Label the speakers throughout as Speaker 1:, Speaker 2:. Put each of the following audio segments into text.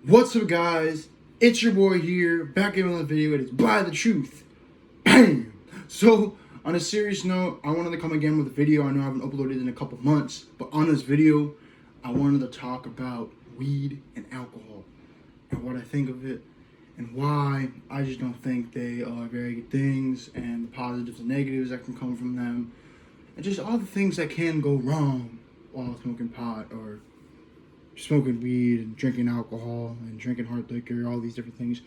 Speaker 1: What's up, guys? It's your boy here, back in another video. It is Buy the Truth. Bam! So, on a serious note, I wanted to come again with a video. I know I haven't uploaded in a couple months, but on this video, I wanted to talk about weed and alcohol and what I think of it and why I just don't think they are very good things, and the positives and negatives that can come from them, and just all the things that can go wrong while smoking pot or smoking weed and drinking alcohol and drinking hard liquor, all these different things.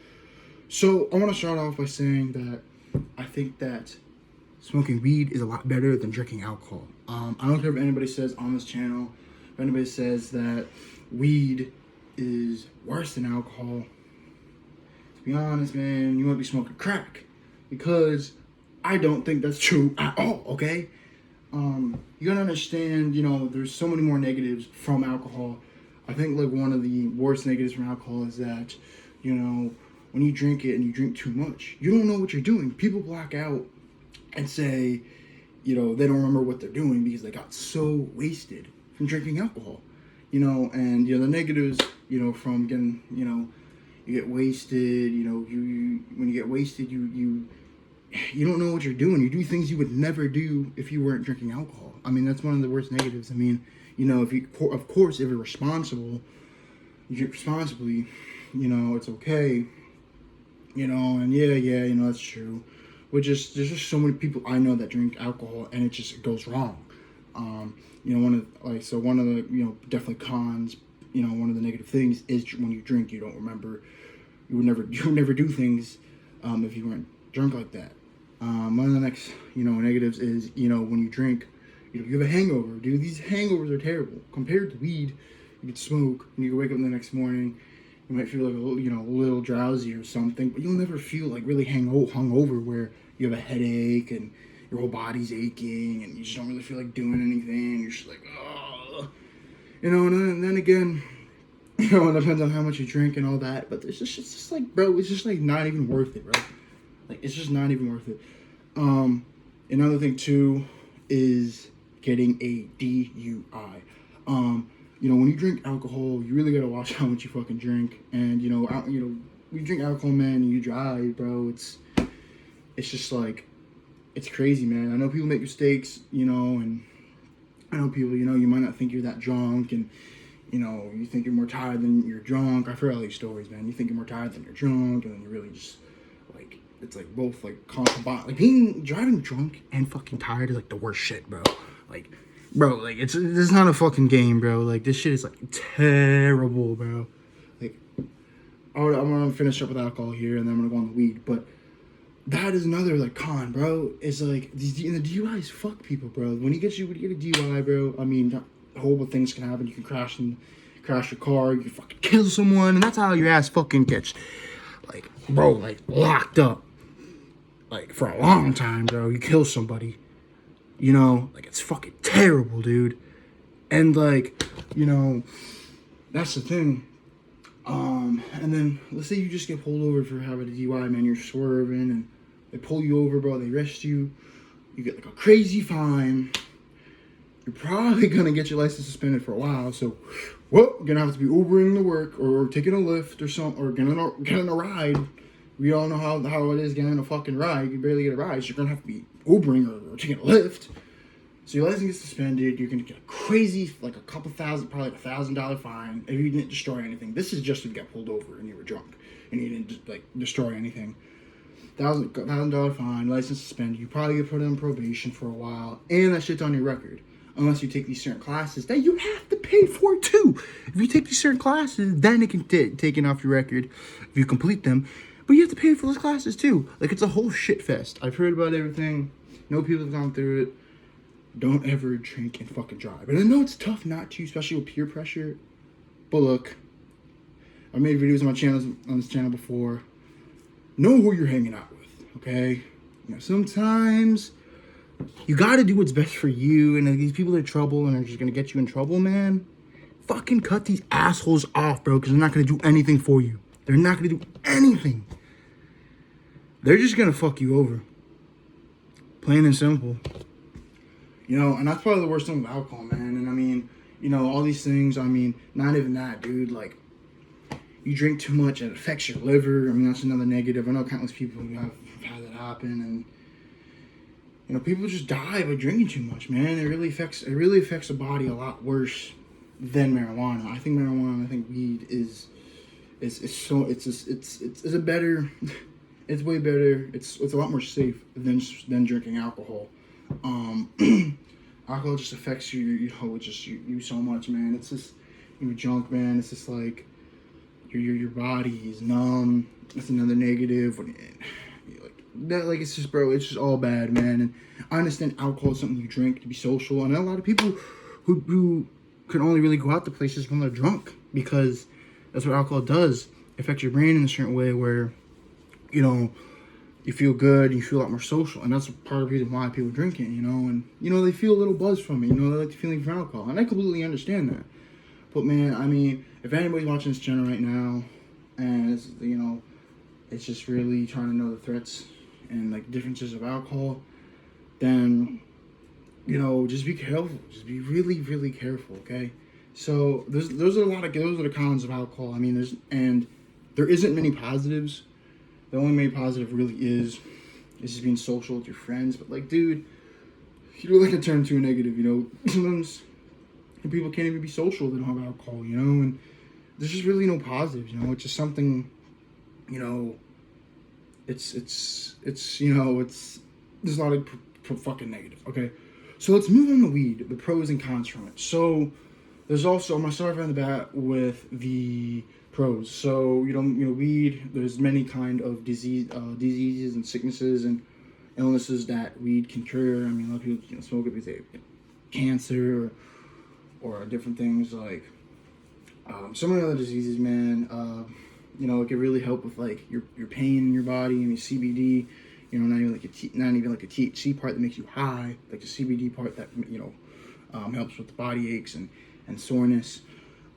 Speaker 1: So I want to start off by saying that I think that smoking weed is a lot better than drinking alcohol. I don't care if anybody says on this channel, if anybody says that weed is worse than alcohol. To be honest, man, you might be smoking crack, because I don't think that's true at all, okay? You gotta understand, there's so many more negatives from alcohol. I think like one of the worst negatives from alcohol is that, when you drink it and you drink too much, you don't know what you're doing. People black out and say, they don't remember what they're doing because they got so wasted from drinking alcohol. And the negatives, from getting, you get wasted, you when you get wasted, you don't know what you're doing. You do things you would never do if you weren't drinking alcohol. I mean, that's one of the worst negatives. I mean, of course, if you're responsible, you drink responsibly, it's okay, and yeah, that's true. There's just so many people I know that drink alcohol and it goes wrong. One of the, definitely cons, one of the negative things is when you drink, you don't remember, you would never do things, if you weren't drunk like that. One of the next, negatives is, when you drink, you have a hangover. Dude, these hangovers are terrible. Compared to weed, you could smoke and you can wake up the next morning, you might feel like a little drowsy or something, but you'll never feel like really hungover where you have a headache and your whole body's aching and you just don't really feel like doing anything. You're just like, oh, and then again, it depends on how much you drink and all that, but it's just like, bro, it's just like not even worth it, bro. Like, it's just not even worth it. Another thing too is getting a DUI. When you drink alcohol, you really gotta watch how much you fucking drink. And when you drink alcohol, man, and you drive, bro, it's just like, it's crazy, man. I know people make mistakes, and I know people, you might not think you're that drunk, and you think you're more tired than you're drunk. I've heard all these stories, man. You think you're more tired than you're drunk, and then you're really just like, it's like both like combined. Like driving drunk and fucking tired is like the worst shit, bro. Like, bro, like this is not a fucking game, bro. Like, this shit is like terrible, bro. Like, I'm gonna finish up with alcohol here, and then I'm gonna go on the weed. But that is another like con, bro. Is like the DUIs fuck people, bro. When you get a DUI, bro, I mean, horrible things can happen. You can crash your car. You can fucking kill someone, and that's how your ass fucking gets, like, bro, like locked up, like for a long time, bro. You kill somebody, like it's fucking terrible, dude. And like, that's the thing. And then let's say you just get pulled over for having a DUI, man. You're swerving and they pull you over, bro. They arrest you. You get like a crazy fine. You're probably gonna get your license suspended for a while. So, you're gonna have to be Ubering to work or taking a Lyft or something, or getting a ride. We all know how it is getting a fucking ride. You can barely get a ride, so you're gonna have to be Ubering or taking a Lyft. So your license gets suspended. You're gonna get a crazy, like a couple thousand, probably like $1,000 fine if you didn't destroy anything. This is just if you got pulled over and you were drunk and you didn't like destroy anything. $1,000 fine, license suspended. You probably get put on probation for a while, and that shit's on your record. Unless you take these certain classes that you have to pay for too. If you take these certain classes, then it can take it off your record if you complete them. But you have to pay for those classes too. Like, it's a whole shit fest. I've heard about everything. Know people have gone through it. Don't ever drink and fucking drive. And I know it's tough not to, especially with peer pressure. But look, I made videos on this channel before. Know who you're hanging out with, okay? Sometimes you gotta do what's best for you, and if these people are trouble and are just gonna get you in trouble, man, fucking cut these assholes off, bro, because they're not gonna do anything for you. They're not gonna do anything. They're just gonna fuck you over. Plain and simple. And that's probably the worst thing with alcohol, man. And I mean, all these things, I mean, not even that, dude. Like, you drink too much, it affects your liver. I mean, that's another negative. I know countless people who have had that happen, and you know, people just die by drinking too much, man. It really affects the body a lot worse than marijuana. I think weed is a better, it's way better. It's a lot more safe than drinking alcohol. Alcohol just affects you, you know, you so much, man. It's just, you're drunk, man. It's just like your body is numb. That's another negative. It's just, bro, it's just all bad, man. And I understand alcohol is something you drink to be social, and a lot of people who can only really go out to places when they're drunk, because that's what alcohol does. It affects your brain in a certain way where, you know, you feel good, you feel a lot more social, and that's part of the reason why people drink it, you know, and, you know, they feel a little buzz from it, you know, they like the feeling from alcohol, and I completely understand that. But, man, I mean, if anybody's watching this channel right now, and it's, you know, it's just really trying to know the threats and, like, differences of alcohol, then, you know, just be careful. Just be really, really careful, okay? So, those are the cons of alcohol. I mean, there isn't many positives. The only main positive really is just being social with your friends. But, like, dude, you really can turn to a negative, you know? Sometimes people can't even be social if they don't have alcohol, you know? And there's just really no positives, you know? It's just something, you know, it's you know, there's a lot of fucking negative, okay? So let's move on to weed, the pros and cons from it. So there's also, I'm gonna start right on the bat with the pros. So, you know, weed, there's many kind of diseases and sicknesses and illnesses that weed can cure. I mean, a lot of people, you know, smoke it because they have cancer or different things like some of the other diseases, man. You know, it can really help with like your pain in your body. I mean, CBD. You know, not even like a THC part that makes you high, like the CBD part that, you know, helps with the body aches and soreness.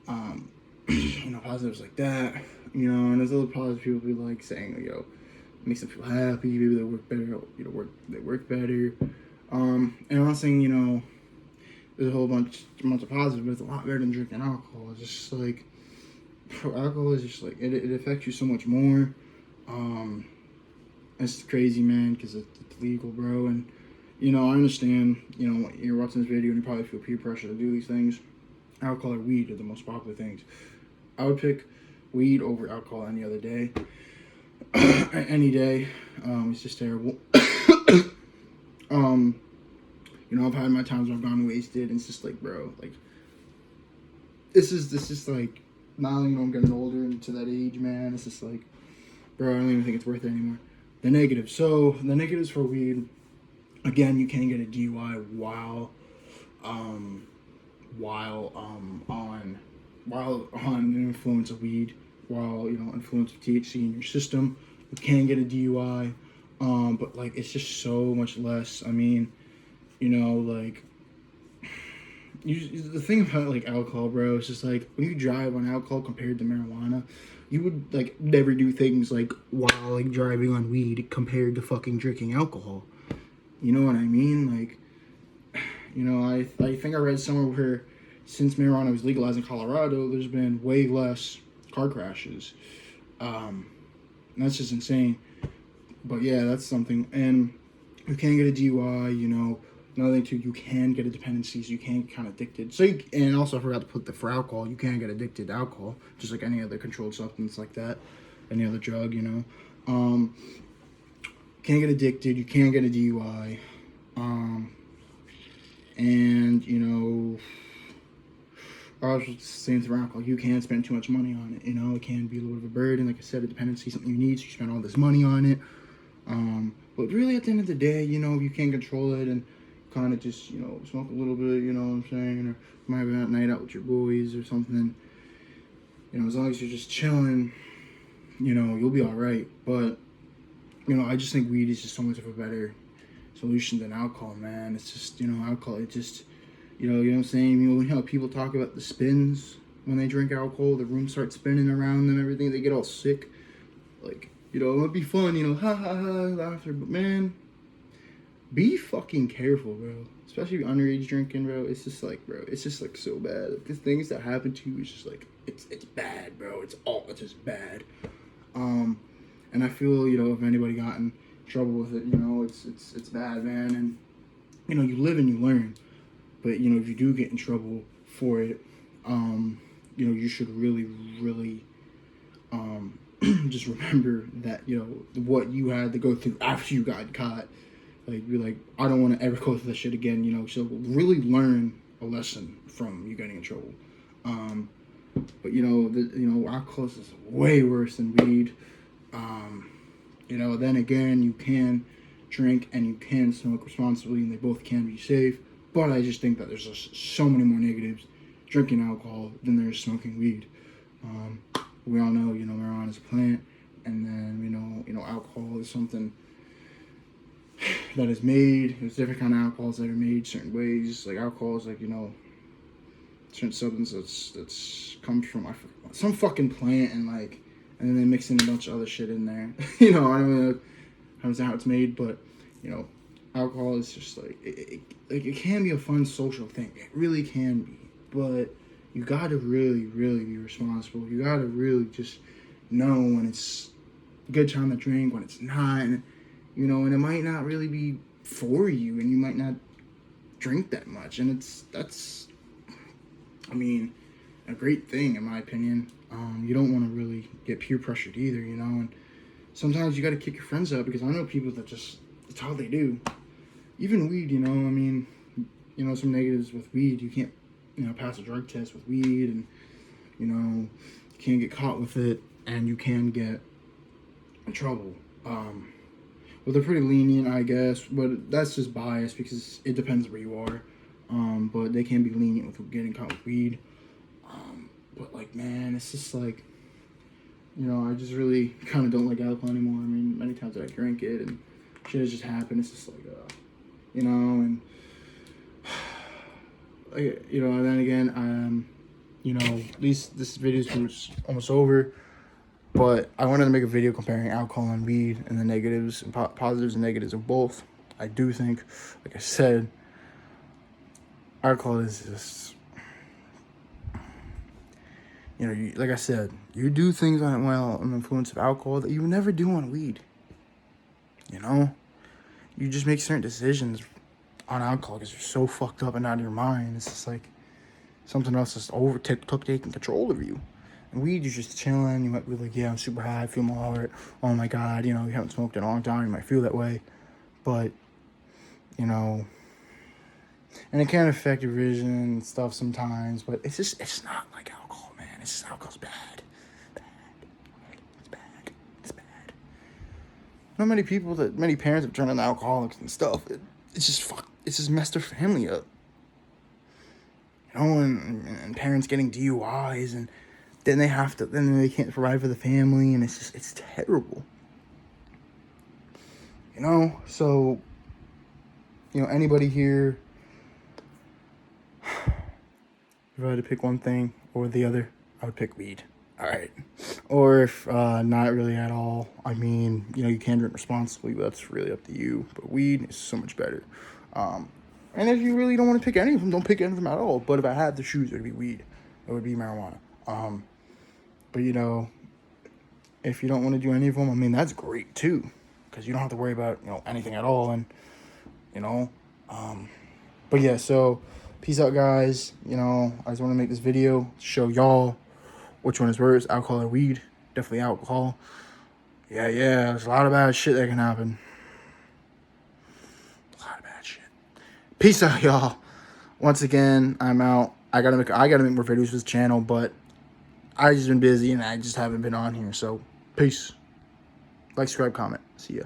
Speaker 1: You know, positives like that. You know, and there's other positives people be like saying, you know, makes them feel happy. Maybe they work better. You know, they work better. And I'm not saying, you know, there's a whole bunch of positives, but it's a lot better than drinking alcohol. It's just like, alcohol is just like, it affects you so much more. It's crazy, man, because it's legal, bro. And, you know, I understand, you know, you're watching this video and you probably feel peer pressure to do these things. Alcohol or weed are the most popular things. I would pick weed over alcohol any other day. Any day. It's just terrible. You know, I've had my times where I've gone wasted, and it's just like, bro, like, this is like, now, you know, I'm getting older and to that age, man, it's just like, bro, I don't even think it's worth it anymore. The negatives. So, the negatives for weed, again, you can get a DUI while on the influence of weed, while, you know, influence of THC in your system. You can get a DUI, but, like, it's just so much less. I mean, you know, like, the thing about, like, alcohol, bro, is just, like, when you drive on alcohol compared to marijuana, you would, like, never do things, like, while, like, driving on weed compared to fucking drinking alcohol. You know what I mean? Like, you know, I think I read somewhere where since marijuana was legalized in Colorado, there's been way less car crashes. That's just insane. But, yeah, that's something. And you can get a DUI, you know. Another thing, too, you can get a dependency, so you can get kind of addicted. So, and also I forgot to put for alcohol, you can get addicted to alcohol, just like any other controlled substance like that, any other drug, you know. Can get addicted, you can get a DUI, and, you know, also same thing for alcohol, you can spend too much money on it, you know. It can be a little bit of a burden, like I said, a dependency, something you need, so you spend all this money on it. But really, at the end of the day, you know, you can control it and kind of just, you know, smoke a little bit, you know what I'm saying, or might have a night out with your boys or something. You know, as long as you're just chilling, you know, you'll be all right. But, you know, I just think weed is just so much of a better solution than alcohol, man. It's just, you know, alcohol, it just, you know what I'm saying? You know, people talk about the spins when they drink alcohol, the room starts spinning around them, everything, they get all sick. Like, you know, it would be fun, you know, ha ha ha, laughter, but man, be fucking careful, bro. Especially underage drinking, bro. It's just like, bro, it's just like so bad. Like, the things that happen to you is just like, it's bad, bro. It's just bad. And I feel, you know, if anybody got in trouble with it, you know, it's bad, man. And you know, you live and you learn. But you know, if you do get in trouble for it, you know, you should really just remember that, you know, what you had to go through after you got caught. Like, you're like, I don't want to ever go through that shit again, you know. So really learn a lesson from you getting in trouble. But you know, alcohol is way worse than weed. You know, then again, you can drink and you can smoke responsibly, and they both can be safe. But I just think that there's just so many more negatives drinking alcohol than there's smoking weed. We all know, you know, marijuana is a plant, and then you know, alcohol is something that is made. There's different kind of alcohols that are made certain ways. Like alcohol is like, you know, certain substance that's comes from some fucking plant, and then they mix in a bunch of other shit in there. You know, I don't know how it's made, but you know, alcohol is just like it can be a fun social thing. It really can be, but you gotta really be responsible. You gotta really just know when it's a good time to drink, when it's not, and, you know, and it might not really be for you, and you might not drink that much, and that's I mean, a great thing in my opinion. You don't want to really get peer pressured either, you know, and sometimes you got to kick your friends out, because I know people that just, it's how they do. Even weed, you know, I mean, you know, some negatives with weed, you can't, you know, pass a drug test with weed, and, you know, you can't get caught with it, and you can get in trouble. Well, they're pretty lenient, I guess, but that's just bias, because it depends where you are. But they can be lenient with getting caught with weed. But like, man, it's just like, you know, I just really kind of don't like alcohol anymore. I mean, many times that I drink it and shit has just happened. It's just like, you know, and you know, and then again, you know, this video is almost over, but I wanted to make a video comparing alcohol and weed and the negatives and positives and negatives of both. I do think, like I said, alcohol is just, you know, like I said, you do things on the influence of alcohol that you would never do on weed. You know, you just make certain decisions on alcohol because you're so fucked up and out of your mind. It's just like something else is taking control of you. And weed, you're just chilling. You might be like, yeah, I'm super high, I feel my heart. Oh my god, you know, you haven't smoked in a long time. You might feel that way, but you know. And it can affect your vision and stuff sometimes, but it's not like alcohol, man. It's just, alcohol's bad. It's bad. Not many parents have turned into alcoholics and stuff. It's just messed their family up. You know, and parents getting DUIs, and then they can't provide for the family, and it's terrible. You know, so, you know, anybody here, if I had to pick one thing or the other, I would pick weed. All right. Or if not really at all, I mean, you know, you can drink responsibly, but that's really up to you. But weed is so much better. And if you really don't want to pick any of them, don't pick any of them at all. But if I had to choose, it would be weed. It would be marijuana. But, you know, if you don't want to do any of them, I mean, that's great, too. Because you don't have to worry about, you know, anything at all. And, you know, but, yeah, so peace out, guys. You know, I just want to make this video to show y'all which one is worse, alcohol or weed. Definitely alcohol. Yeah, there's a lot of bad shit that can happen. A lot of bad shit. Peace out, y'all. Once again, I'm out. I gotta make more videos for this channel, but I just been busy and I just haven't been on here. So, peace. Like, subscribe, comment. See ya.